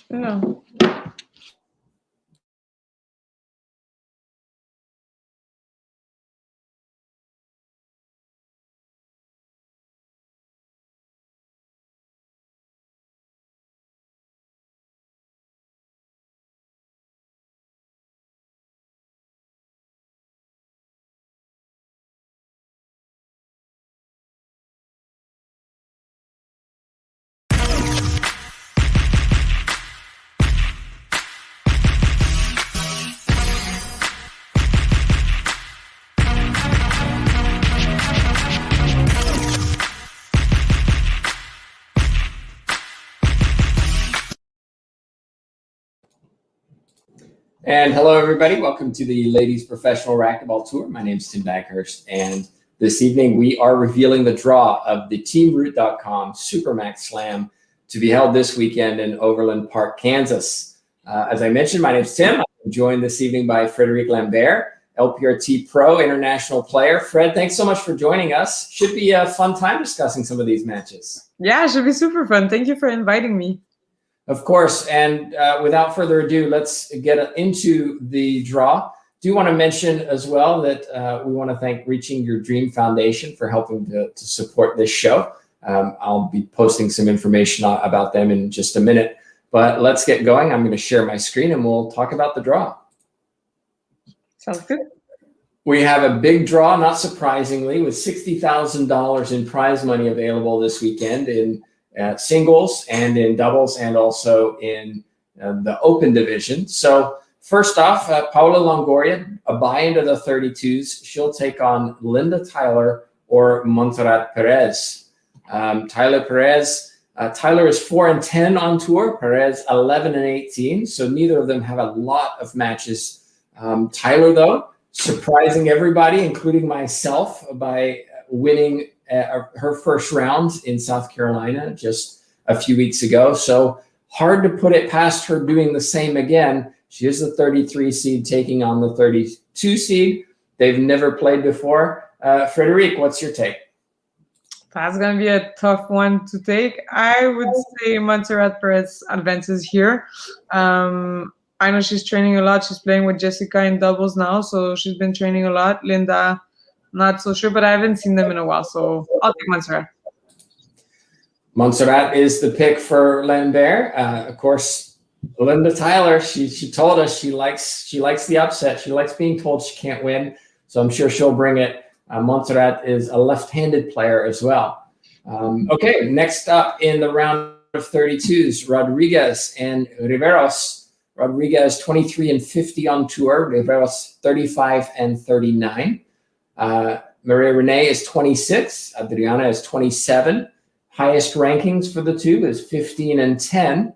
No. And hello, everybody. Welcome to the Ladies Professional Racquetball Tour. My name is Tim Baghurst, and this evening we are revealing the draw of the TeamRoot.com SuperMaxSlam to be held this weekend in Overland Park, Kansas. As I mentioned, my name is Tim. I'm joined this evening by Frederique Lambert, LPRT Pro International player. Fred, thanks so much for joining us. Should be a fun time discussing some of these matches. Yeah, it should be super fun. Thank you for inviting me. Of course, and without further ado, let's get into the draw. Do want to mention as well that we want to thank Reaching Your Dream Foundation for helping to support this show. I'll be posting some information about them in just a minute, but let's get going. I'm going to share my screen and we'll talk about the draw. Sounds good. We have a big draw, not surprisingly, with $60,000 in prize money available this weekend in singles and in doubles and also in the open division. So first off, Paula Longoria, a buy into the 32s. She'll take on Linda Tyler or Montserrat Perez. Tyler Perez, Tyler is 4-10 on tour. Perez 11-18. So neither of them have a lot of matches. Tyler, though, surprising everybody, including myself, by winning her first round in South Carolina just a few weeks ago. So hard to put it past her doing the same again. She is the 33 seed taking on the 32 seed. They've never played before. Frederique, what's your take? That's going to be a tough one to take. I would say Montserrat Perez advances here. I know she's training a lot. She's playing with Jessica in doubles now, so she's been training a lot. Linda, not so sure, but I haven't seen them in a while, so I'll take Montserrat. Montserrat is the pick for Lambert. Of course, Linda Tyler, she told us she likes the upset. She likes being told she can't win, so I'm sure she'll bring it. Montserrat is a left-handed player as well. Okay, next up in the round of 32s, Rodriguez and Riveros. Rodriguez 23-50 on tour. Riveros 35-39. Maria Renee is 26. Adriana is 27. Highest rankings for the two is 15-10.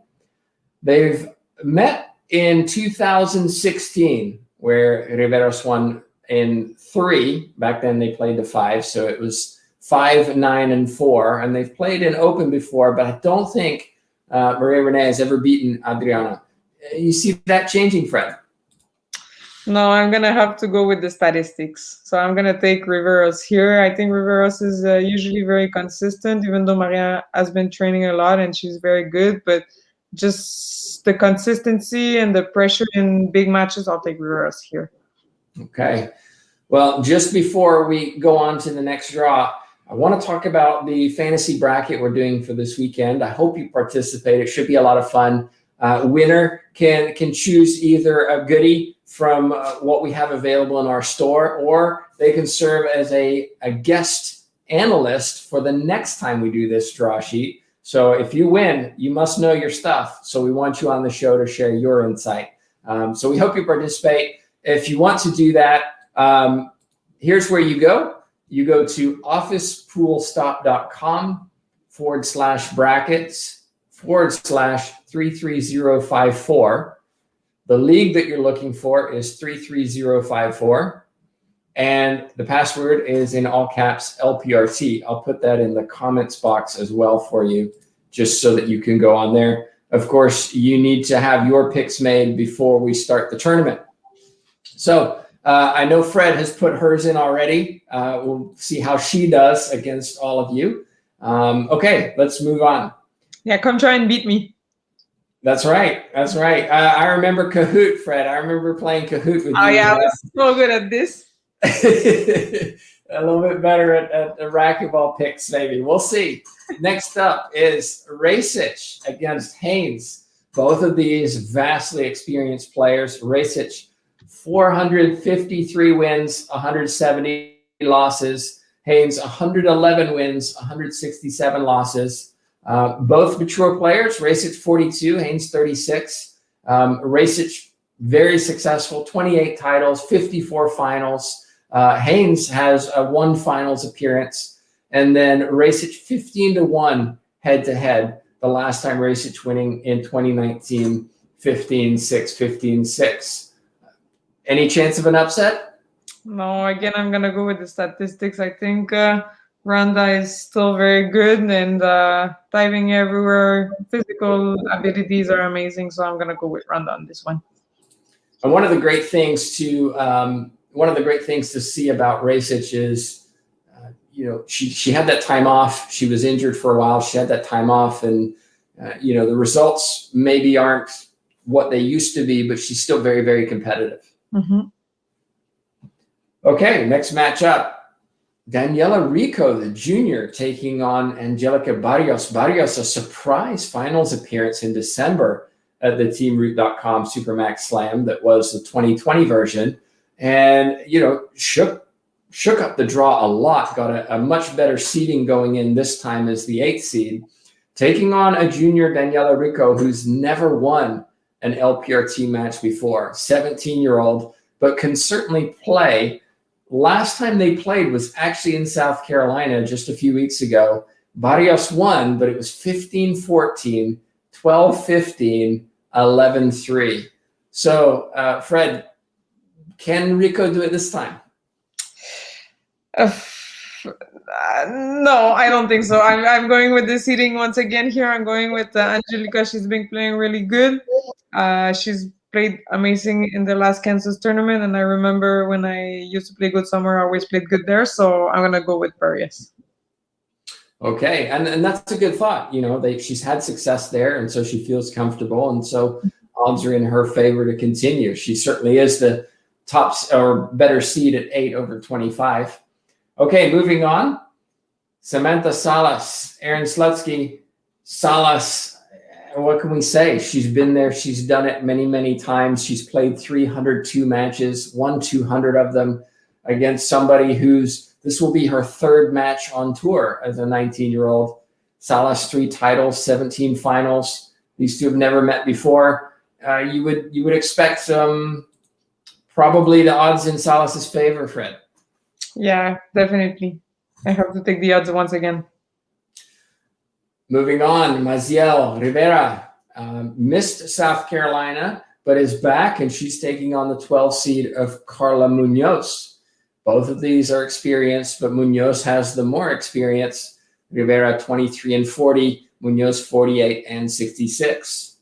They've met in 2016, where Riveros won in 3. Back then they played the 5, so it was 5, 9, and 4. And they've played in open before, but I don't think Maria Renee has ever beaten Adriana. You see that changing, Fred? No, I'm going to have to go with the statistics. So I'm going to take Riveros here. I think Riveros is usually very consistent, even though Maria has been training a lot and she's very good. But just the consistency and the pressure in big matches, I'll take Riveros here. Okay. Well, just before we go on to the next draw, I want to talk about the fantasy bracket we're doing for this weekend. I hope you participate. It should be a lot of fun. Winner can choose either a goodie from what we have available in our store, or they can serve as a guest analyst for the next time we do this draw sheet. So if you win, you must know your stuff. So we want you on the show to share your insight. So we hope you participate. If you want to do that, here's where you go. You go to officepoolstop.com/brackets/33054. The league that you're looking for is 33054. And the password is in all caps LPRT. I'll put that in the comments box as well for you, just so that you can go on there. Of course, you need to have your picks made before we start the tournament. So I know Fred has put hers in already. We'll see how she does against all of you. Okay, let's move on. Yeah, come try and beat me. That's right. That's right. I remember Kahoot, Fred. I remember playing Kahoot with Oh you. yeah, I was so good at this. A little bit better at the racquetball picks, maybe. We'll see. Next up is Racich against Haynes. Both of these vastly experienced players. Racich, 453 wins, 170 losses. Haynes, 111 wins, 167 losses. Both mature players. Racich, 42, Haynes, 36. Racich, very successful, 28 titles, 54 finals. Haynes has a 1 finals appearance, and then Racich 15-1 head-to-head. The last time Racich winning in 2019, 15-6, 15-6. Any chance of an upset? No, again, I'm gonna go with the statistics. I think Randa is still very good and diving everywhere. Physical abilities are amazing, so I'm gonna go with Randa on this one. And one of the great things to see about Racich is, she had that time off. She was injured for a while. She had that time off, and the results maybe aren't what they used to be, but she's still very, very competitive. Mm-hmm. Okay, next matchup. Daniela Rico, the junior, taking on Angelica Barrios. Barrios, a surprise finals appearance in December at the TeamRoot.com SuperMaxSlam that was the 2020 version. And, shook up the draw a lot, got a much better seeding going in this time as the 8th seed, taking on a junior, Daniela Rico, who's never won an LPRT match before, 17-year-old, but can certainly play. Last time they played was actually in South Carolina just a few weeks ago. Barrios won, but it was 15-14, 12-15, 11-3. So, Fred, can Rico do it this time? No, I don't think so. I'm going with the seeding once again here. I'm going with Angelica. She's been playing really good. She's played amazing in the last Kansas tournament, and I remember when I used to play good somewhere, I always played good there. So I'm gonna go with Barrios. Okay, and that's a good thought. She's had success there, and so she feels comfortable, and so odds are in her favor to continue. She certainly is the top or better seed at 8 over 25. Okay, moving on. Samantha Salas, Aaron Slutsky. Salas, what can we say? She's been there. She's done it many, many times. She's played 302 matches, won 200 of them against somebody this will be her 3rd match on tour as a 19-year-old. Salas, 3 titles, 17 finals. These two have never met before. You would expect probably the odds in Salas's favor, Fred. Yeah, definitely. I have to take the odds once again. Moving on, Maziel Rivera missed South Carolina, but is back, and she's taking on the 12 seed of Carla Munoz. Both of these are experienced, but Munoz has the more experience. Rivera 23-40, Munoz 48-66.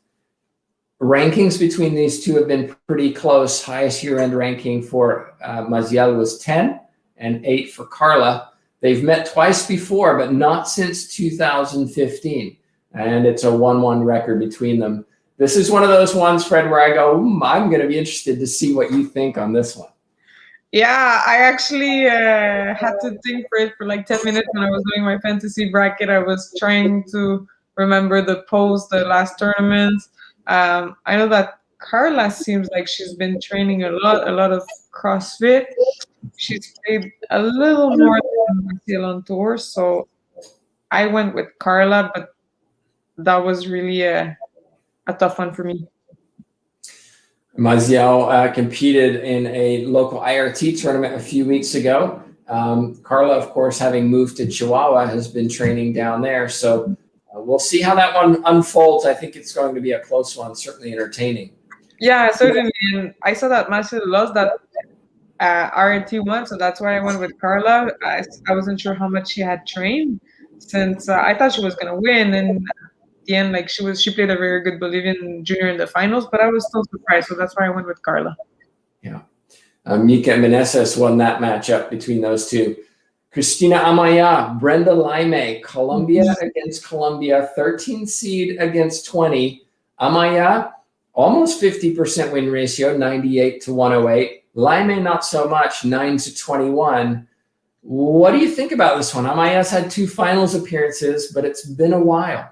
Rankings between these two have been pretty close. Highest year-end ranking for Maziel was 10 and 8 for Carla. They've met twice before, but not since 2015. And it's a 1-1 record between them. This is one of those ones, Fred, where I go, I'm going to be interested to see what you think on this one. Yeah, I actually had to think for it for like 10 minutes when I was doing my fantasy bracket. I was trying to remember the last tournaments. I know that Carla seems like she's been training a lot of CrossFit. She's played a little more than Maziel on tour, so I went with Carla, but that was really a tough one for me. Maziel competed in a local IRT tournament a few weeks ago. Carla, of course, having moved to Chihuahua, has been training down there. So we'll see how that one unfolds. I think it's going to be a close one, certainly entertaining. Yeah, certainly. And I saw that Maziel lost that RT one, so that's why I went with Carla. I wasn't sure how much she had trained, since I thought she was gonna win, and at the end, like she played a very good Bolivian junior in the finals, but I was still surprised, so that's why I went with Carla. Yeah, Mika Meneses won that matchup between those two. Cristina Amaya, Brenda Laime, Colombia against Colombia, 13 seed against 20. Amaya, almost 50% win ratio, 98 to 108. Laime, not so much, 9 to 21. What do you think about this one? Amaya's had 2 finals appearances, but it's been a while.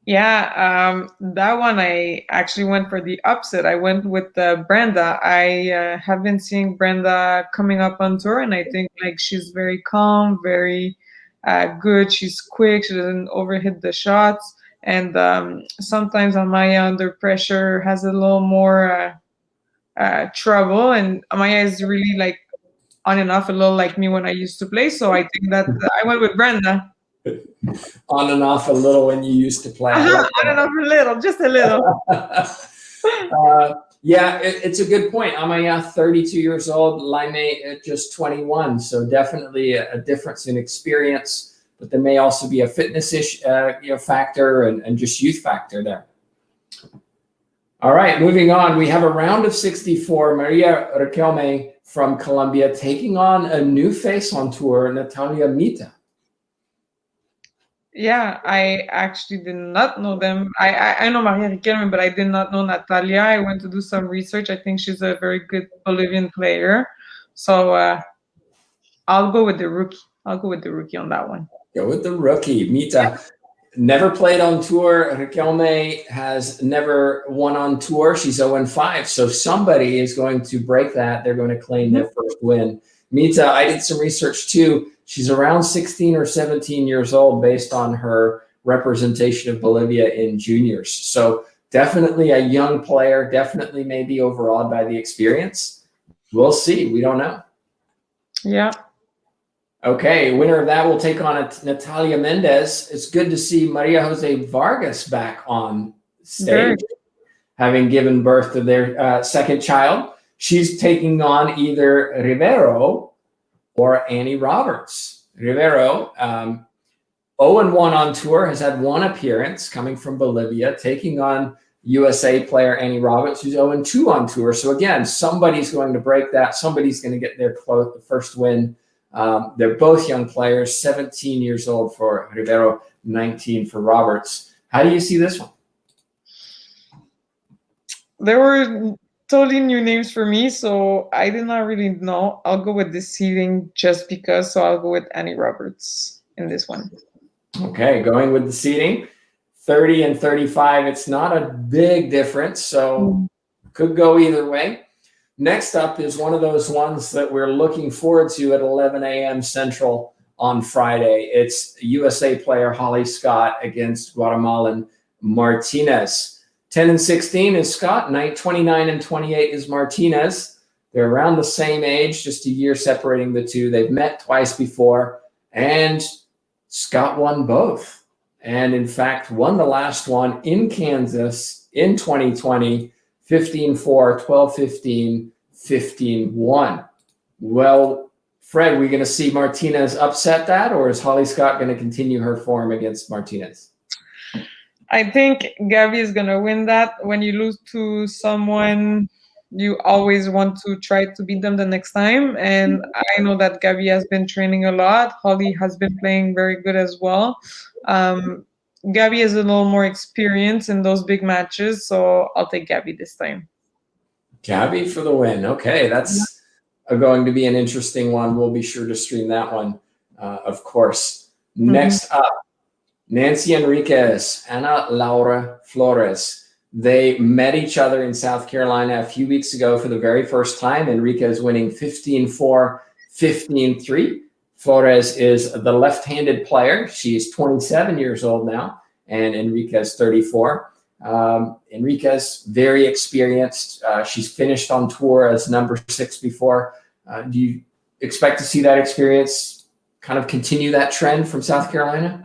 Yeah, that one I actually went for the upset. I went with Brenda. I have been seeing Brenda coming up on tour, and I think like she's very calm, very good. She's quick. She doesn't overhit the shots, and sometimes Amaya under pressure has a little more trouble. And Amaya is really like on and off, a little like me when I used to play. So I think that I went with Brenda. On and off a little when you used to play. On and off a little, just a little. Yeah, it's a good point. Amaya, 32 years old, Laime at just 21. So definitely a difference in experience, but there may also be a fitness factor and just youth factor there. All right, moving on. We have a round of 64. Maria Riquelme from Colombia taking on a new face on tour, Natalia Mita. Yeah, I actually did not know them. I know Maria Riquelme, but I did not know Natalia. I went to do some research. I think she's a very good Bolivian player. So I'll go with the rookie. I'll go with the rookie on that one. Go with the rookie. Mita never played on tour. Riquelme has never won on tour. She's 0-5. So somebody is going to break that. They're going to claim their first win. Mita, I did some research too. She's around 16 or 17 years old based on her representation of Bolivia in juniors. So definitely a young player, definitely maybe overawed by the experience. We'll see. We don't know. Yeah. Okay, winner of that will take on Natalia Mendez. It's good to see Maria Jose Vargas back on stage, having given birth to their second child. She's taking on either Rivero or Annie Roberts. Rivero, 0-1 on tour, has had 1 appearance coming from Bolivia, taking on USA player Annie Roberts, who's 0-2 on tour. So again, somebody's going to break that. Somebody's going to get their first win. They're both young players, 17 years old for Rivero, 19 for Roberts. How do you see this one? There were totally new names for me, so I did not really know. I'll go with the seeding just because, so I'll go with Annie Roberts in this one. Okay, going with the seeding. 30 and 35, it's not a big difference, so could go either way. Next up is one of those ones that we're looking forward to at 11 a.m. Central on Friday. It's USA player Holly Scott against Guatemalan Martinez. 10 and 16 is Scott. 29 and 28 is Martinez. They're around the same age, just a year separating the two. They've met twice before, and Scott won both. And in fact, won the last one in Kansas in 2020, 15-4, 12-15, 15-1. Well, Fred, we going to see Martinez upset that, or is Holly Scott going to continue her form against Martinez? I think Gabby is going to win that. When you lose to someone, you always want to try to beat them the next time. And I know that Gabby has been training a lot. Holly has been playing very good as well. Gabby has a little more experience in those big matches, so I'll take Gabby this time. Gabby for the win. Okay, that's going to be an interesting one. We'll be sure to stream that one, of course. Next up, Nancy Enriquez, Ana Laura Flores. They met each other in South Carolina a few weeks ago for the very first time. Enriquez winning 15-4, 15-3. Flores is the left-handed player. She's 27 years old now, and Enriquez 34. Enriquez, very experienced. She's finished on tour as number 6 before. Do you expect to see that experience kind of continue that trend from South Carolina?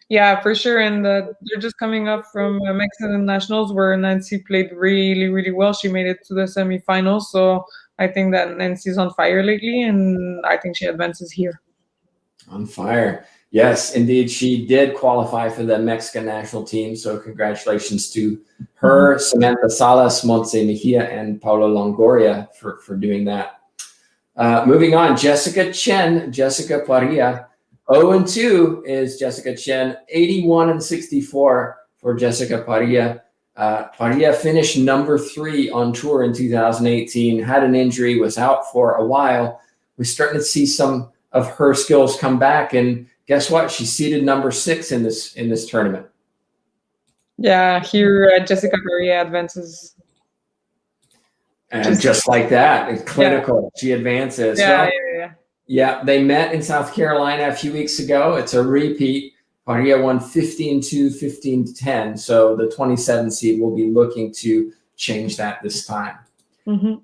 Yeah, for sure. And they're just coming up from Mexican Nationals where Nancy played really, really well. She made it to the semifinals. So I think that Nancy's on fire lately, and I think she advances here. On fire. Yes, indeed. She did qualify for the Mexican national team. So congratulations to her, Samantha, Salas, Montse Mejia, and Paula Longoria for doing that. Moving on, Jessica Chen, Jessica Paria. 0-2 is Jessica Chen, 81 and 64 for Jessica Parilla. Parilla finished number 3 on tour in 2018, had an injury, was out for a while. We're starting to see some of her skills come back, and guess what? She's seeded number 6 in this tournament. Yeah, here Jessica Parilla advances. And just like that, it's clinical. Yeah. She advances. Yeah, well, yeah, they met in South Carolina a few weeks ago. It's a repeat. Barrios won 15-2, 15-10. So the 27 seed will be looking to change that this time. Mm-hmm.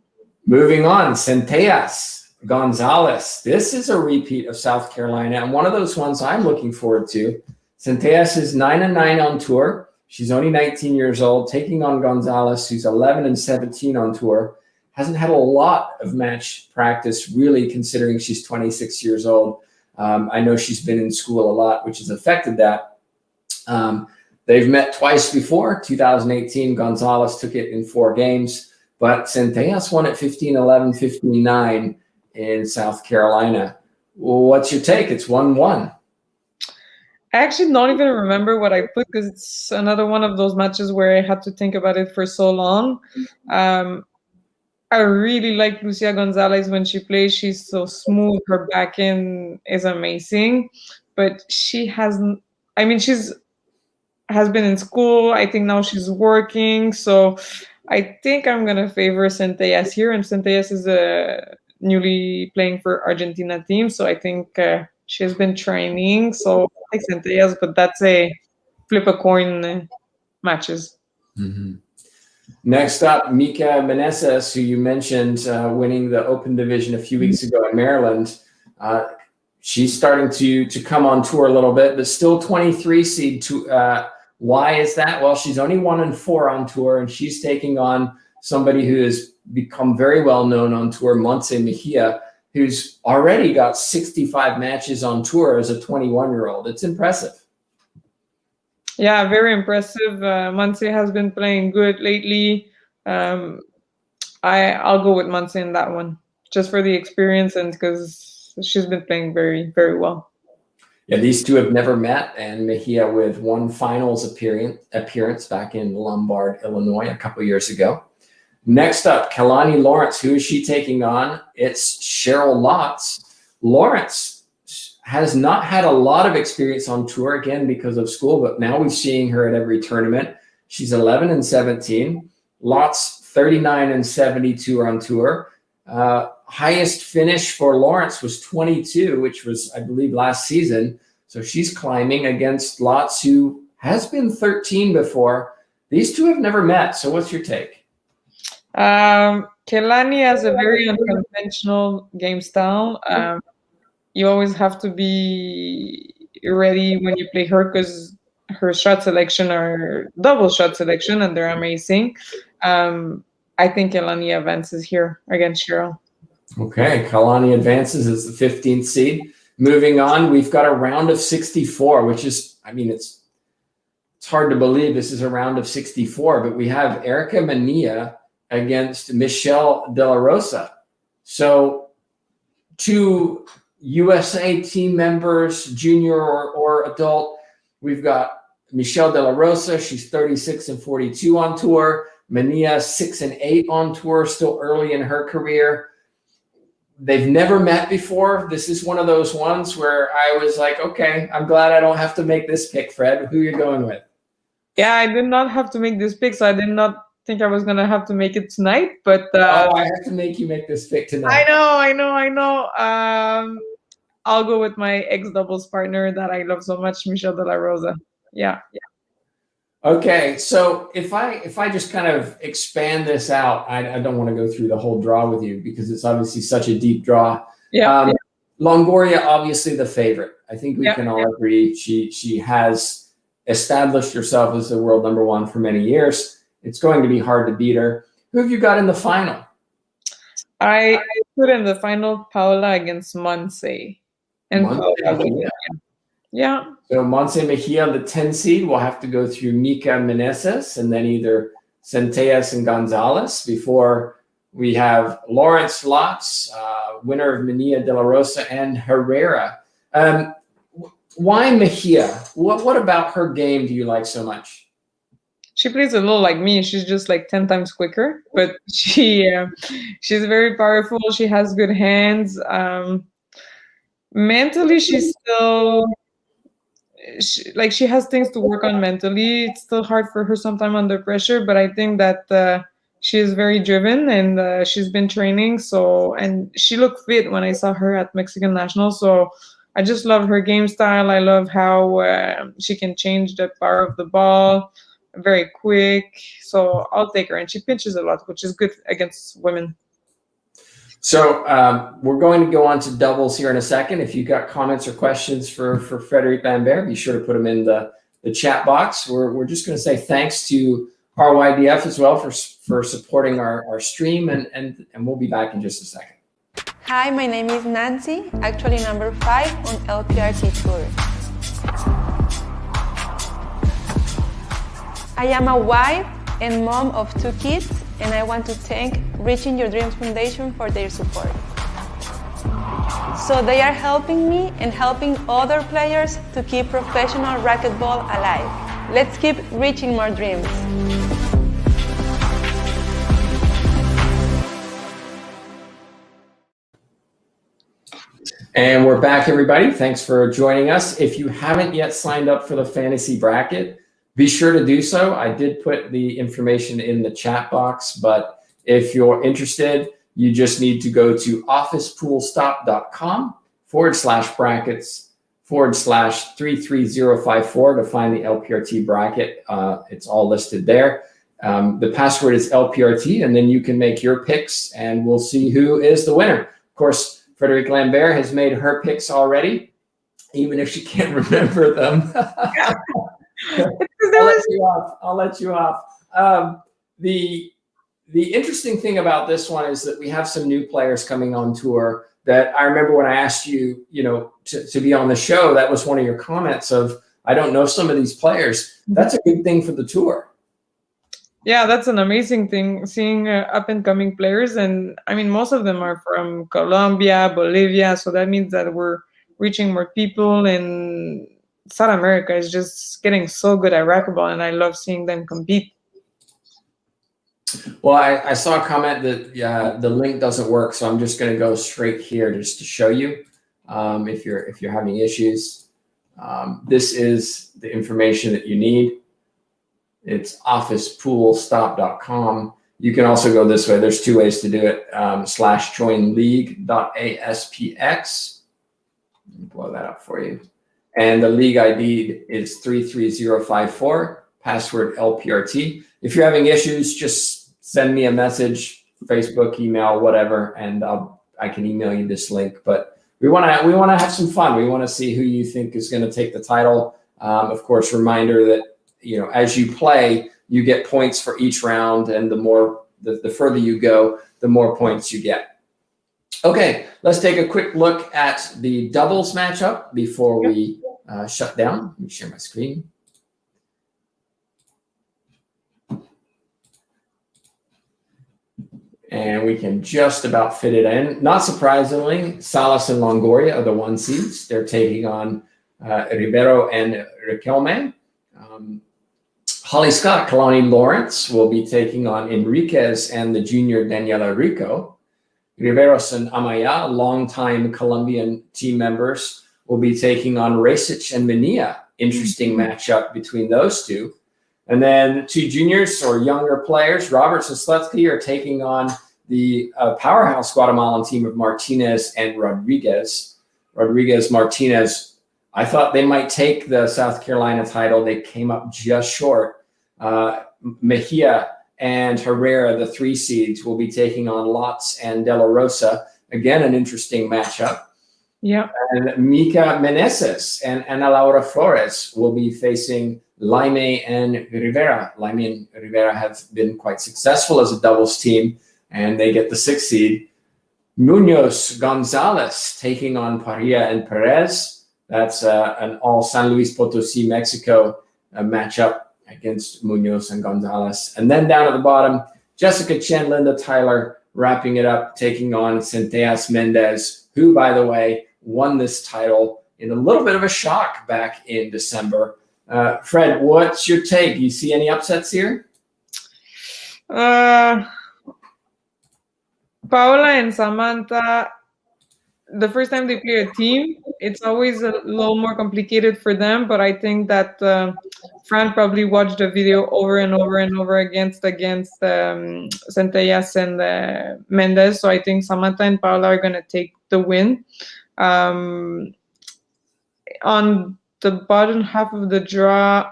Moving on, Centellas Gonzalez. This is a repeat of South Carolina, and one of those ones I'm looking forward to. Centellas is 9-9 on tour. She's only 19 years old, taking on Gonzalez, who's 11-17 on tour. Hasn't had a lot of match practice, really, considering she's 26 years old. I know she's been in school a lot, which has affected that. They've met twice before. 2018, Gonzalez took it in 4 games, but Centellas won at 15-11, 15-9 in South Carolina. Well, what's your take? It's 1-1. I actually don't even remember what I put because it's another one of those matches where I had to think about it for so long. I really like Lucia Gonzalez when she plays. She's so smooth. Her back end is amazing. But she hasn't, I mean, has been in school. I think now she's working. So I think I'm going to favor Centellas here. And Centellas is newly playing for Argentina team. So I think she has been training. So I like Centellas, but that's a flip a coin matches. Mm-hmm. Next up, Mika Meneses, who you mentioned winning the Open Division a few weeks ago in Maryland. She's starting to come on tour a little bit, but still 23 seed. Why is that? Well, she's only 1-4 on tour, and she's taking on somebody who has become very well known on tour, Montse Mejia, who's already got 65 matches on tour as a 21-year-old. It's impressive. Yeah, very impressive. Montse has been playing good lately. I'll go with Montse in that one, just for the experience and because she's been playing very, very well. Yeah, these two have never met, and Mejia with one finals appearance back in Lombard, Illinois, a couple years ago. Next up, Kalani Lawrence. Who is she taking on? It's Cheryl Lotz. Lawrence has not had a lot of experience on tour, again, because of school, but now we're seeing her at every tournament. She's 11-17. Lotz 39-72 on tour. Highest finish for Lawrence was 22, which was, I believe, last season. So she's climbing against Lotz, who has been 13 before. These two have never met. So what's your take? Kalani has a very unconventional game style. You always have to be ready when you play her because her shot selection are double shot selection and they're amazing. I think Kalani advances here against Cheryl. Okay, Kalani advances as the 15th seed. Moving on, we've got a round of 64, which is, I mean, it's hard to believe this is a round of 64, but we have Erica Menia against Michelle Delarosa. So 2 USA team members, junior or adult. We've got Michelle Delarosa. She's 36-42 on tour. Menia 6-8 on tour, still early in her career. They've never met before. This is one of those ones where I was like, okay, I'm glad I don't have to make this pick, Fred. Who are you going with? Yeah, I did not have to make this pick, so I did not think I was going to have to make it tonight. But I have to make you make this pick tonight. I know. I'll go with my ex-doubles partner that I love so much, Michelle Delarosa. Yeah. Okay, so if I just kind of expand this out, I don't want to go through the whole draw with you because it's obviously such a deep draw. Yeah. Longoria, obviously the favorite. I think we can all agree she has established herself as the world number 1 for many years. It's going to be hard to beat her. Who have you got in the final? I put in the final Paula against Montse. Yeah. So Montse Mejia, the 10 seed, will have to go through Mika Meneses and then either Centellas and Gonzalez before we have Lawrence Lotz, winner of Menia, Delarosa, and Herrera. Why Mejia? What about her game do you like so much? she plays a little like me. She's just like 10 times quicker, but she's very powerful. She has good hands. Mentally, she's still she has things to work on mentally. It's still hard for her sometimes under pressure, but I think that she is very driven and she's been training. So, and she looked fit when I saw her at Mexican National. So I just love her game style. I love how she can change the power of the ball, very quick. So I'll take her, and she pitches a lot, which is good against women. So we're going to go on to doubles here in a second. If you've got comments or questions for Frederique Lambert, be sure to put them in the chat box. We're just going to say thanks to RYDF as well for supporting our stream, and we'll be back in just a second. Hi, my name is Nancy, actually number 5 on LPRT Tour. I am a wife and mom of 2 kids, and I want to thank Reaching Your Dreams Foundation for their support. So they are helping me and helping other players to keep professional racquetball alive. Let's keep reaching more dreams. And we're back, everybody. Thanks for joining us. If you haven't yet signed up for the fantasy bracket, be sure to do so. I did put the information in the chat box, but if you're interested, you just need to go to officepoolstop.com/brackets/33054 to find the LPRT bracket. It's all listed there. The password is LPRT, and then you can make your picks, and we'll see who is the winner. Of course, Frederique Lambert has made her picks already, even if she can't remember them. I'll let you off. The interesting thing about this one is that we have some new players coming on tour that I remember when I asked you, to be on the show, that was one of your comments of, I don't know some of these players. That's a good thing for the tour. Yeah, that's an amazing thing, seeing up and coming players. And I mean, most of them are from Colombia, Bolivia. So that means that we're reaching more people, and South America is just getting so good at racquetball, and I love seeing them compete. Well, I saw a comment that the link doesn't work, so I'm just going to go straight here just to show you if you're having issues. This is the information that you need. It's officepoolstop.com. You can also go this way. There's 2 ways to do it. /joinleague.aspx. Let me blow that up for you. And the league ID is 33054, password LPRT. If you're having issues, just send me a message, Facebook, email, whatever, and I can email you this link. But we want to have some fun. We want to see who you think is going to take the title. Of course, reminder that as you play, you get points for each round, and the further you go, the more points you get. Okay, let's take a quick look at the doubles matchup before we shut down. Let me share my screen. And we can just about fit it in. Not surprisingly, Salas and Longoria are the 1 seeds. They're taking on Ribeiro and Riquelme. Holly Scott, Kalani Lawrence will be taking on Enriquez and the junior Daniela Rico. Riveros and Amaya, longtime Colombian team members, will be taking on Rasic and Menia. Interesting matchup between those two. And then 2 juniors or younger players, Roberts and Slutsky, are taking on the powerhouse Guatemalan team of Martinez and Rodriguez. Martinez, I thought they might take the South Carolina title. They came up just short. Mejia and Herrera, the 3 seeds, will be taking on Lotz and Delarosa. Again, an interesting matchup. Yeah. And Mika Meneses and Ana Laura Flores will be facing Laime and Rivera. Laime and Rivera have been quite successful as a doubles team, and they get the 6th seed. Munoz Gonzalez taking on Parilla and Perez. That's an all San Luis Potosí, Mexico matchup against Munoz and Gonzalez. And then down at the bottom, Jessica Chen, Linda Tyler wrapping it up, taking on Centellas Mendez, who, by the way, won this title in a little bit of a shock back in December. Fred, what's your take? You see any upsets here? Paola and Samantha, the first time they play a team, it's always a little more complicated for them. But I think that Fran probably watched the video over and over and over against Centellas and Mendez. So I think Samantha and Paola are going to take the win. On the bottom half of the draw,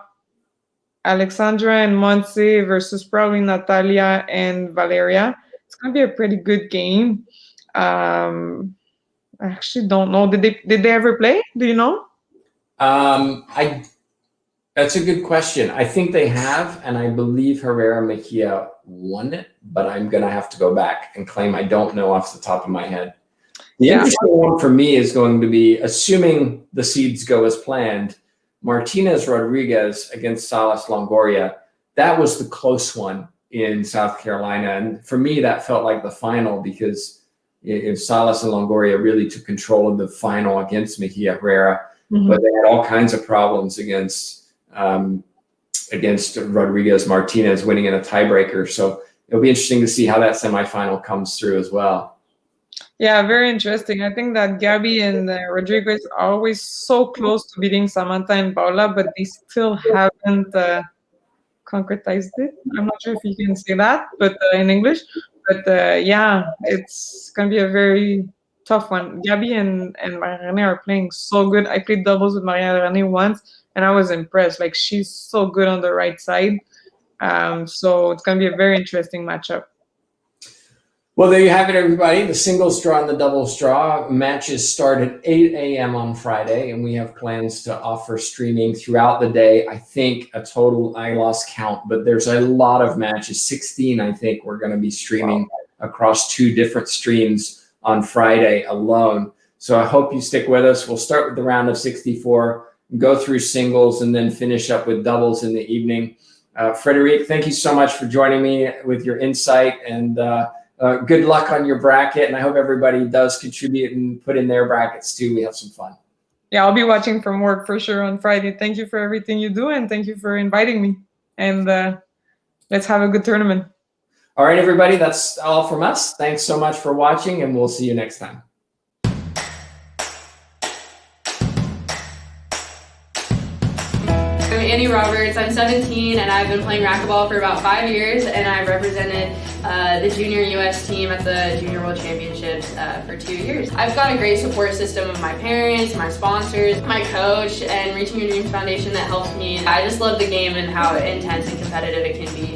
Alexandra and Montse versus probably Natalia and Valeria. It's going to be a pretty good game. I actually don't know. Did they ever play? Do you know? That's a good question. I think they have, and I believe Herrera Mejia won it, but I'm going to have to go back and claim I don't know off the top of my head. The interesting one for me is going to be, assuming the seeds go as planned, Martinez Rodriguez against Salas Longoria. That was the close one in South Carolina. And for me, that felt like the final, because if Salas and Longoria really took control of the final against Mejia Herrera, but they had all kinds of problems against Rodriguez Martinez winning in a tiebreaker. So it'll be interesting to see how that semifinal comes through as well. Yeah, very interesting. I think that Gabby and Rodriguez are always so close to beating Samantha and Paola, but they still haven't concretized it. I'm not sure if you can say that, but in English. But yeah, it's going to be a very tough one. Gabby and Maria are playing so good. I played doubles with Maria once, and I was impressed. Like, she's so good on the right side. So it's going to be a very interesting matchup. Well, there you have it, everybody. The singles draw and the doubles draw matches start at 8 a.m. on Friday, and we have plans to offer streaming throughout the day. I think a total, I lost count, but there's a lot of matches, 16, I think, we're going to be streaming across 2 different streams on Friday alone. So I hope you stick with us. We'll start with the round of 64, go through singles, and then finish up with doubles in the evening. Frederique, thank you so much for joining me with your insight, and good luck on your bracket, and I hope everybody does contribute and put in their brackets too. We have some fun. Yeah, I'll be watching from work for sure on Friday. Thank you for everything you do, and thank you for inviting me. And let's have a good tournament. All right, everybody, that's all from us. Thanks so much for watching, and we'll see you next time. I'm Annie Roberts. I'm 17, and I've been playing racquetball for about 5 years, and I've represented the junior U.S. team at the Junior World Championships for 2 years. I've got a great support system of my parents, my sponsors, my coach, and Reaching Your Dreams Foundation that helps me. I just love the game and how intense and competitive it can be.